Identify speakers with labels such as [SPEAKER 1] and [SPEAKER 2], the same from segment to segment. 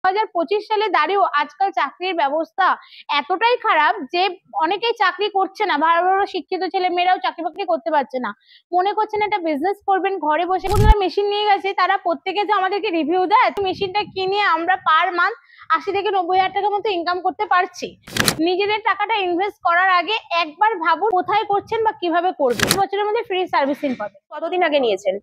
[SPEAKER 1] 2025 সালে দাঁড়িয়েও আজকাল চাকরির ব্যবস্থা এতটাই খারাপ যে অনেকেই চাকরি করছে না, ভালো ভালো শিক্ষিত ছেলে মেয়েরাও চাকরি বাকরি করতে পারছে না, মনে করছেন একটা বিজনেস করবেন ঘরে বসে। যারা মেশিন নিয়ে গেছে তারা প্রত্যেকে যে আমাদেরকে রিভিউ দেয়, মেশিনটা কিনে আমরা পার মান্থ 80 থেকে 90,000 টাকার মতো ইনকাম করতে পারছি। নিজেদের টাকাটা ইনভেস্ট করার আগে একবার ভাবুন কোথায় করছেন বা কিভাবে করবেন। বছরের মধ্যে ফ্রি সার্ভিসিং পাবেন।
[SPEAKER 2] কতদিন আগে নিয়েছেন?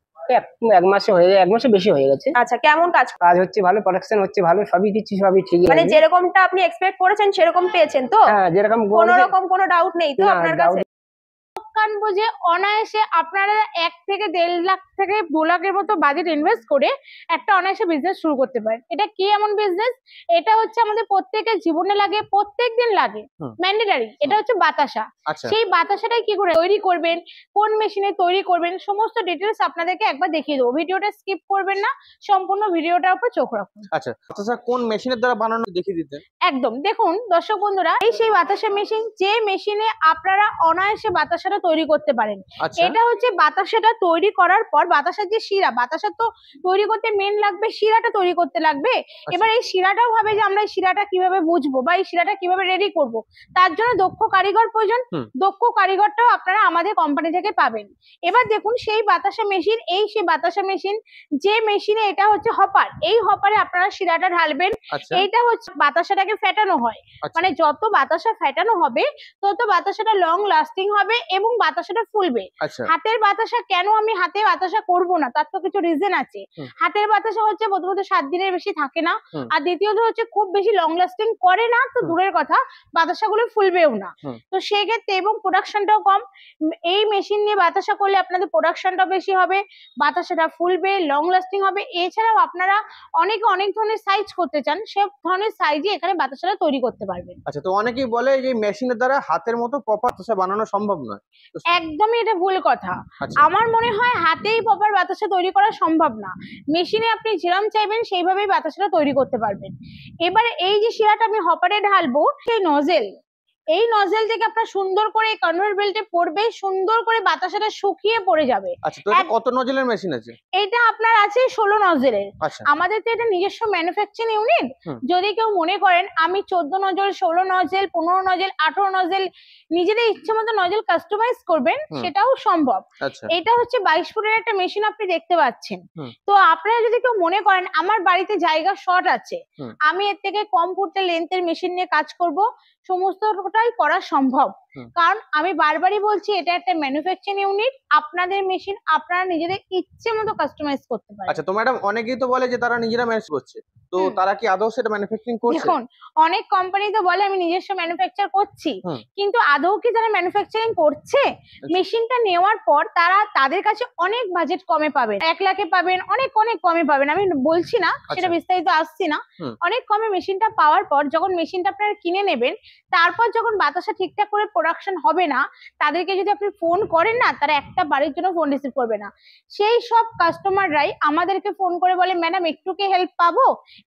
[SPEAKER 3] এক মাসে হয়ে যায়, এক মাসে বেশি হয়ে গেছে।
[SPEAKER 2] আচ্ছা, কেমন কাজ
[SPEAKER 3] হচ্ছে ভালো, প্রোডাকশন হচ্ছে ভালো, সবই দিচ্ছি, সবই ঠিক।
[SPEAKER 2] মানে যেরকমটা আপনি এক্সপেক্ট করেছেন সেরকম পেয়েছেন তো?
[SPEAKER 3] হ্যাঁ, যেরকম
[SPEAKER 2] কোনো রকম কোনো ডাউট নেই তো আপনার কাছে?
[SPEAKER 1] কানবো যে অনায়াসে আপনারা 1 থেকে 1.5 লাখ থেকে 2 লাখের মতো বাজেট ইনভেস্ট করে একটা অনায়াসে বিজনেস শুরু করতে পারেন। এটা কি এমন বিজনেস? এটা হচ্ছে আমাদের প্রত্যেকের জীবনে লাগে, প্রত্যেকদিন লাগে, ম্যান্ডেটারি। এটা হচ্ছে বাতাসা। সেই বাতাসাটাই কি করে তৈরি করবেন, কোন মেশিনে তৈরি করবেন, সমস্ত ডিটেলস আপনাদেরকে একবার দেখিয়ে দেবো। ভিডিওটা স্কিপ করবেন না, সম্পূর্ণ ভিডিওটার উপর চোখ রাখুন।
[SPEAKER 4] আচ্ছা, বাতাসা কোন মেশিনের দ্বারা বানানো দেখিয়ে দিতেন?
[SPEAKER 1] একদম। দেখুন দর্শক বন্ধুরা, এই সেই বাতাসা মেশিন, যে মেশিনে আপনারা অনায়াসে বাতাসাটা তৈরি করতে পারেন। এটা হচ্ছে বাতাসাটা তৈরি করার পর বাতাসার যে শিরা, বাতাসা তো তৈরি করতে মেন লাগবে শিরাটা তৈরি করতে লাগবে। এবার এই শিরাটাও ভাবে যে আমরা এই শিরাটা কিভাবে বুঝবো বা এই শিরাটা কিভাবে রেডি করব, তার জন্য দক্ষ কারিগর প্রয়োজন। দক্ষ কারিগরটাও আপনারা আমাদের কোম্পানি থেকে পাবেন। এবার দেখুন সেই বাতাসা মেশিন, এই সেই বাতাসা মেশিন, যে মেশিনে এটা হচ্ছে হপার, এই হপারে আপনারা শিরাটা ঢালবেন। এইটা হচ্ছে বাতাসাটাকে ফেটানো হয়, মানে যত বাতাসা ফেটানো হবে তত বাতাসাটা লং লাস্টিং হবে এবং বাতাসাটা ফুলবে। হাতের বাতাসা কেন আমি হাতে বাতাসা করব না, তার তো কিছু রিজন আছে। হাতের বাতাসা হচ্ছে প্রথমত 7 দিনের বেশি থাকে না, আর দ্বিতীয়ত হচ্ছে খুব বেশি লং লাস্টিং করে না, তো দূরের কথা বাতাসাগুলো ফুলবেও না। তো সেক্ষেত্রে এবং প্রোডাকশনটাও কম। এই মেশিন নিয়ে বাতাসা করলে আপনাদের প্রোডাকশনটা বেশি হবে, বাতাসাটা ফুলবে, লং লাস্টিং হবে। এছাড়াও আপনারা অনেকে অনেক ধরনের সাইজ করতে চান, সব ধরনের সাইজে এখানে বাতাসাটা তৈরি করতে পারবেন।
[SPEAKER 4] আচ্ছা, তো অনেকেই বলে যে মেশিনের দ্বারা হাতের মতো প্রপার বাতাসা বানানো সম্ভব নয়।
[SPEAKER 1] একদমই এটা ভুল কথা। আমার মনে হয় হাতেই প্রপার বাতাসা তৈরি করা সম্ভব না। মেশিনে আপনি যেরকম চাইবেন সেইভাবেই বাতাসাটা তৈরি করতে পারবেন। এবারে এই যে শিরাটা আমি হপারে ঢালবো, সেই নজেল, এই নজেল থেকে আপনার সুন্দর করে কনভেয়ার বেল্টে পড়বে, সুন্দর করে বাতাসাটা শুকিয়ে পড়ে যাবে।
[SPEAKER 4] আচ্ছা, তো এটা কত নজেলের মেশিন আছে?
[SPEAKER 1] এটা আপনার আছে 16 নজেলের। আমাদের তো এটা নিজস্ব ম্যানুফ্যাকচারিং ইউনিট। যদি কেউ মনে করেন আমি 14 নজেল, 16 নজেল, 15 নজেল, 18 নজেল নিজেদের ইচ্ছে মতো নজেল কাস্টমাইজ করবেন, সেটাও সম্ভব। এটা হচ্ছে 22 ফুটের একটা মেশিন আপনি দেখতে পাচ্ছেন। তো আপনারা যদি কেউ মনে করেন আমার বাড়িতে জায়গা শর্ট আছে, আমি এর থেকে কম ফুটের লেন্থের মেশিন নিয়ে কাজ করব, সমস্তটাই করা সম্ভব। কারণ আমি বারবারই বলছি এটা একটা ম্যানুফ্যাকচারিং ইউনিট, আপনাদের মেশিন আপনারা নিজেদের ইচ্ছে মতো কাস্টমাইজ করতে পারেন।
[SPEAKER 4] আচ্ছা, তো ম্যাডাম অনেকেই তো বলে যে তারা নিজেরা ম্যানেজ করছে, তো তারা কি আদৌ সেটা ম্যানুফ্যাকচারিং করছে?
[SPEAKER 1] দেখুন অনেক কোম্পানি তো বলে আমি নিজস্ব ম্যানুফ্যাকচার করছি, কিন্তু আদৌ কি তারা ম্যানুফ্যাকচারিং করছে? মেশিনটা নেওয়ার পর তারা তাদের কাছে অনেক বাজেট কমে পাবেন, 1 লাখে পাবেন, অনেক অনেক কমে পাবেন। আমি বলছি না, সেটা বিস্তারিত আসছি না। অনেক কমে মেশিনটা পাওয়ার পর যখন মেশিনটা আপনারা কিনে নেবেন, তারপর যখন বাতাসা ঠিকঠাক করে প্রোডাকশন হবে না, তাদেরকে যদি আপনি ফোন করেন না, তারা একটা বাড়ির জন্য ফোন রিসিভ করবে না। সেই সব কাস্টমাররাই আমাদেরকে ফোন করে বলে ম্যাডাম একটু কি হেল্প পাবো,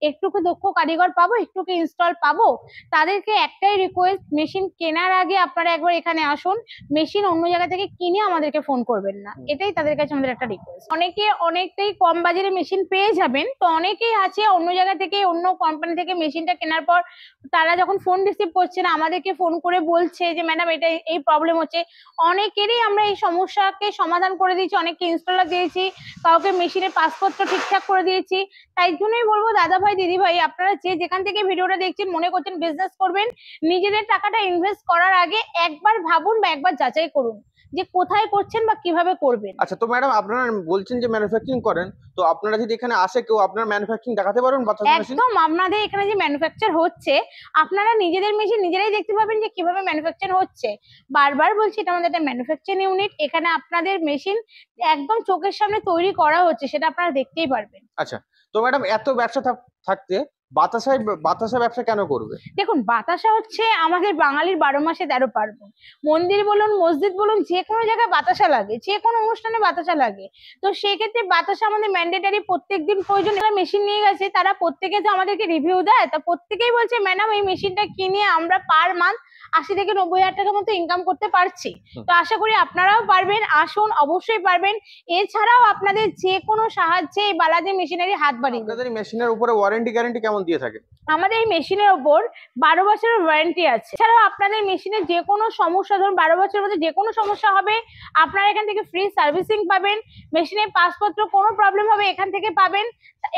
[SPEAKER 1] একটু কি দক্ষ কারিগর পাবো, একটু কি ইনস্টল পাবো। তাদেরকে একটাই রিকোয়েস্ট, মেশিন কেনার আগে আপনারা একবার এখানে আসুন, মেশিন অন্য জায়গা থেকে কিনে আমাদেরকে ফোন করবেন না, এটাই তাদের কাছে আমাদের একটা রিকোয়েস্ট। অনেকে অনেকটাই কম বাজারে মেশিন পেয়ে যাবেন, তো অনেকেই আছে অন্য জায়গা থেকে, অন্য কোম্পানি থেকে মেশিনটা কেনার পর তারা যখন ফোন রিসিভ করছে না, আমাদেরকে ফোন করে বলছে যে ম্যাডাম এটা এই প্রবলেম হচ্ছে। অনেকেরই আমরা এই সমস্যাকে সমাধান করে দিয়েছি, অনেককে ইনস্টলার দিয়েছি, কাউকে মেশিনের পাসপোর্টটা ঠিকঠাক করে দিয়েছি। তাই জন্যই বলবো দাদা ভাই দিদি ভাই, আপনারা যে যেখান থেকে ভিডিওটা দেখছেন, মনে করছেন বিজনেস করবেন, নিজেদের টাকাটা ইনভেস্ট করার আগে একবার ভাবুন বা একবার যাচাই করুন যে কোথায় করছেন বা কিভাবে করবেন।
[SPEAKER 4] আচ্ছা, তো ম্যাডাম আপনারা বলছেন যে ম্যানুফ্যাকচারিং করেন, তো আপনারা যদি এখানে আসে কেউ, আপনার ম্যানুফ্যাকচারিং দেখাতে পারবেন বাতাসা মেশিন?
[SPEAKER 1] একদম, আপনাদের এখানে যে ম্যানুফ্যাকচার হচ্ছে আপনারা নিজেদের মেশিন নিজেরাই দেখতে পাবেন যে কিভাবে ম্যানুফ্যাকচার হচ্ছে। বারবার বলছি এটা আমাদের একটা ম্যানুফ্যাকচারিং ইউনিট, এখানে আপনাদের মেশিন একদম চোখের সামনে তৈরি করা হচ্ছে, সেটা আপনারা দেখতেই পারবেন।
[SPEAKER 4] আচ্ছা, তো ম্যাডাম এত ব্যবসা থাকতে বাতাসা ব্যবসা কেন করবে?
[SPEAKER 1] দেখুন বাতাসা হচ্ছে আমাদের বাঙালির 12 মাসে 13 পার্বণ। মন্দির বলুন, মসজিদ বলুন, যে কোনো জায়গায় বাতাসা লাগে, যে কোনো অনুষ্ঠানে বাতাসা লাগে। তো সেক্ষেত্রে বাতাসা আমাদের ম্যান্ডেটারি, প্রত্যেকদিন প্রয়োজন। যারা মেশিন নিয়ে গেছে তারা প্রত্যেকে যে আমাদেরকে রিভিউ দেয়, তা প্রত্যেকেই বলছে ম্যাডাম এই মেশিনটা কিনে আমরা পার মান্থ 80 থেকে 90,000 টাকার মতো ইনকাম করতে পারছি। তো আশা করি আপনারাও পারবেন, আসুন, অবশ্যই পারবেন। এছাড়াও আপনাদের যে কোনো সাহায্যে এই বালাজি মেশিনারি হাত বাড়িয়ে দেবে।
[SPEAKER 4] আপনাদের মেশিনের উপরে ওয়ারেন্টি গ্যারান্টি কেমন কেমন দিয়ে থাকে?
[SPEAKER 1] আমাদের এই মেশিনের ওপর 12 বছরের ওয়ারেন্টি আছে। এছাড়াও আপনাদের মেশিনের যে কোনো সমস্যা, ধরুন 12 বছরের মধ্যে যে কোনো সমস্যা হবে, আপনারা এখান থেকে ফ্রি সার্ভিসিং পাবেন। মেশিনের পাসপত্র কোনো প্রবলেম হবে এখান থেকে পাবেন।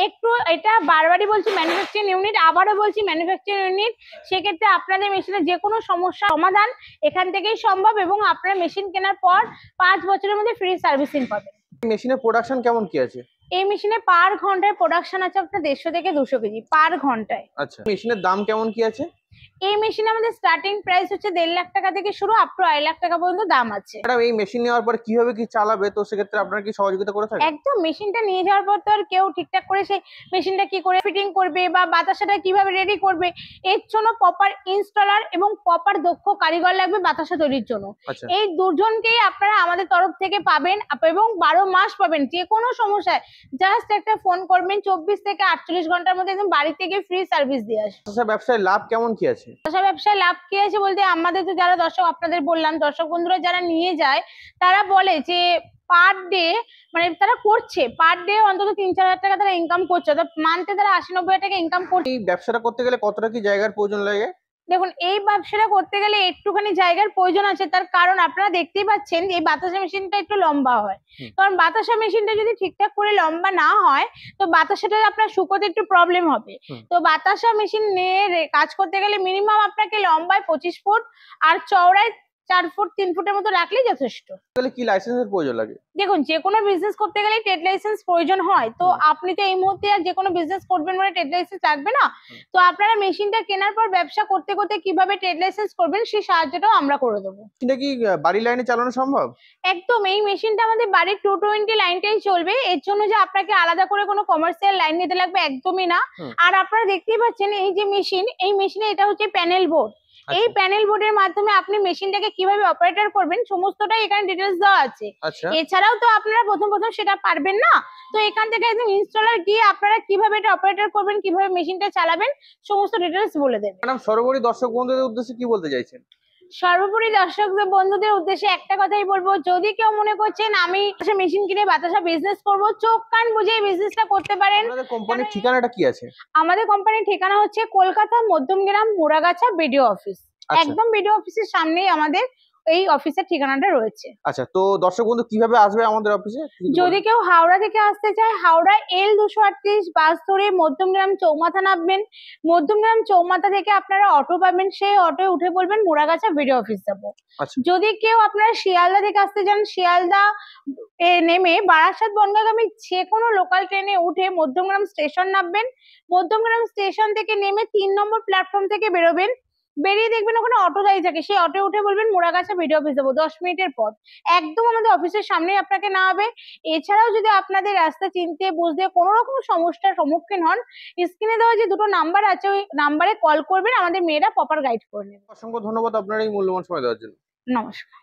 [SPEAKER 1] একটু এটা বারবারই বলছি ম্যানুফ্যাকচারিং ইউনিট, আবারও বলছি ম্যানুফ্যাকচারিং ইউনিট। সেক্ষেত্রে আপনাদের মেশিনের যে কোনো সমস্যা সমাধান এখান থেকেই সম্ভব, এবং আপনারা মেশিন কেনার পর 5 বছরের মধ্যে ফ্রি সার্ভিসিং পাবেন।
[SPEAKER 4] মেশিনের প্রোডাকশন কেমন কি আছে?
[SPEAKER 1] এই মেশিনে পার ঘন্টায় প্রোডাকশন আছে আপনার 150 থেকে 200 কেজি পার ঘন্টায়।
[SPEAKER 4] আচ্ছা, মেশিনের দাম কেমন কি আছে?
[SPEAKER 1] এই মেশিনে আমাদের স্টার্টিং প্রাইস হচ্ছে 1.5 লাখ টাকা থেকে শুরু, আপ টু 2.5 লাখ টাকা পর্যন্ত দাম আছে।
[SPEAKER 4] ম্যাডাম, এই মেশিন নেওয়ার পর কিভাবে কি চালাবে, তো সেক্ষেত্রে আপনারা কি সহযোগিতা করে থাকেন?
[SPEAKER 1] একদম, মেশিনটা নিয়ে যাওয়ার পর তো আর কেউ ঠিকঠাক করে সেই মেশিনটা কি করে ফিটিং করবে বা বাতাসাটা কিভাবে রেডি করবে, এর জন্য প্রপার ইনস্টলার এবং প্রপার দক্ষ কারিগর লাগবে বাতাসা তৈরির জন্য।
[SPEAKER 4] আচ্ছা,
[SPEAKER 1] এই দুজনকেই আপনারা আমাদের তরফ থেকে পাবেন এবং 12 মাস পাবেন। যে কোনো সমস্যায় জাস্ট একটা ফোন করবেন, 24 থেকে 48 ঘন্টার মধ্যে একদম বাড়ি থেকে ফ্রি সার্ভিস দিয়ে আসবে।
[SPEAKER 4] আচ্ছা, ব্যবসায় লাভ কেমন কি আছে?
[SPEAKER 1] বাতাসা ব্যবসায় লাভ কি আছে বলতে, আমাদের তো যারা দর্শক, আপনাদের বললাম দর্শক বন্ধুরা যারা নিয়ে যায়, তারা বলে যে পার ডে, মানে তারা করছে পার ডে অন্তত 3-4 হাজার টাকা তারা ইনকাম করছে, অর্থাৎ মান্থে তারা 80-90 হাজার টাকা ইনকাম করছে।
[SPEAKER 4] এই ব্যবসাটা করতে গেলে কতটা কি জায়গার প্রয়োজন লাগে?
[SPEAKER 1] দেখুন, এই ব্যবসাটা করতে গেলে একটুখানি জায়গার প্রয়োজন আছে, তার কারণ আপনারা দেখতেই পাচ্ছেন যে এই বাতাসা মেশিনটা একটু লম্বা হয়। কারণ বাতাসা মেশিনটা যদি ঠিকঠাক করে লম্বা না হয় তো বাতাসাটা আপনার শুকোতে একটু প্রবলেম হবে। তো বাতাসা মেশিন নিয়ে কাজ করতে গেলে মিনিমাম আপনাকে লম্বায় 25 ফুট আর চওড়ায় 4 ফুট 3 ফুটের মতো রাখলেই যথেষ্ট।
[SPEAKER 4] তাহলে কি লাইসেন্সের প্রয়োজন লাগে?
[SPEAKER 1] দেখুন, যে কোনো বিজনেস করতে গেলে ট্রেড লাইসেন্স প্রয়োজন হয়। তো আপনি তো এই মুহূর্তে আর যে কোনো বিজনেস করবেন মানে ট্রেড লাইসেন্স লাগবে না। তো আপনারা মেশিনটা কেনার পর ব্যবসা করতে করতে কিভাবে ট্রেড লাইসেন্স করবেন সেই সাহায্যটাও আমরা করে দেবো।
[SPEAKER 4] এটা কি বাড়ি লাইনে চালানো সম্ভব?
[SPEAKER 1] একদম, এই মেশিনটা আমাদের বাড়ির 220 লাইনটাই চলবে। এর জন্য যে আপনাকে আলাদা করে কোনো কমার্শিয়াল লাইন নিতে লাগবে একদমই না। আর আপনারা দেখতেই পাচ্ছেন এই যে মেশিন, এই মেশিনে এটা হচ্ছে প্যানেল বোর্ড। এই প্যানেল বোর্ডের মাধ্যমে আপনি মেশিনটাকে কিভাবে অপারেটর করবেন সমস্তটাই এখানে ডিটেলস দেওয়া আছে।
[SPEAKER 4] আচ্ছা,
[SPEAKER 1] এছাড়াও তো আপনারা প্রথম সেটা পারবেন না, তো এখান থেকে একদম ইনস্টলার গিয়ে আপনারা কিভাবে এটা অপারেটর করবেন, কিভাবে মেশিনটা চালাবেন সমস্ত ডিটেলস বলে দেবেন।
[SPEAKER 4] ম্যাডাম, সর্বোপরি দর্শক বন্ধুদের উদ্দেশ্যে কি বলতে চাইছেন?
[SPEAKER 1] সর্বোপরি দর্শক বন্ধুদের উদ্দেশ্যে একটা কথাই বলবো, যদি কেউ মনে করছেন আমি মেশিন কিনে বাতাসা বিজনেস করব, চোখ কান বুঝে এই বিজনেসটা করতে পারেন।
[SPEAKER 4] আপনাদের কোম্পানির ঠিকানাটা কি আছে?
[SPEAKER 1] আমাদের কোম্পানির ঠিকানা হচ্ছে কলকাতা মধ্যমগ্রাম মোড়াগাছা বিডিও অফিস।
[SPEAKER 4] আচ্ছা।
[SPEAKER 1] একদম বিডিও অফিসের সামনেই আমাদের এই অফিসের ঠিকানাটা রয়েছে।
[SPEAKER 4] আচ্ছা, তো দর্শক বন্ধু কিভাবে আসবে আমাদের অফিসে?
[SPEAKER 1] যদি কেউ হাওড়া থেকে আসতে চায়, হাওড়া L238 বাস ধরে মধ্যমগ্রাম চৌমাথা নামবেন। মধ্যমগ্রাম চৌমাথা থেকে আপনারা অটো পাবেন, সেই অটোয় উঠে বলবেন মোড়াগাছা বিডিও অফিস যাবো।
[SPEAKER 4] আচ্ছা,
[SPEAKER 1] যদি কেউ আপনারা শিয়ালদা থেকে আসতে চান, শিয়ালদা নেমে বারাসাত বনগাঁগামী যে কোনো লোকাল ট্রেনে উঠে মধ্যমগ্রাম স্টেশন নামবেন। মধ্যমগ্রাম স্টেশন থেকে নেমে 3 নম্বর প্ল্যাটফর্ম থেকে বেরোবেন। বেরিয়ে দেখবেন ওখানে অটো দাঁড়িয়ে থাকে, সেই অটোয় উঠে বলবেন মোড়াগাছা বিডিও অফিস যাবো। 10 মিনিটের পথ, একদম আমাদের অফিসের সামনেই আপনাকে নামাবে। এছাড়াও যদি আপনাদের রাস্তা চিনতে বুঝতে কোনো রকম সমস্যার সম্মুখীন হন, স্ক্রিনে দেওয়া যে দুটো নাম্বার আছে ওই নাম্বারে কল করবেন, আমাদের মেয়েরা প্রপার গাইড করে নেবে।
[SPEAKER 4] অসংখ্য ধন্যবাদ আপনার এই মূল্যবান সময় দেওয়ার জন্য।
[SPEAKER 1] নমস্কার।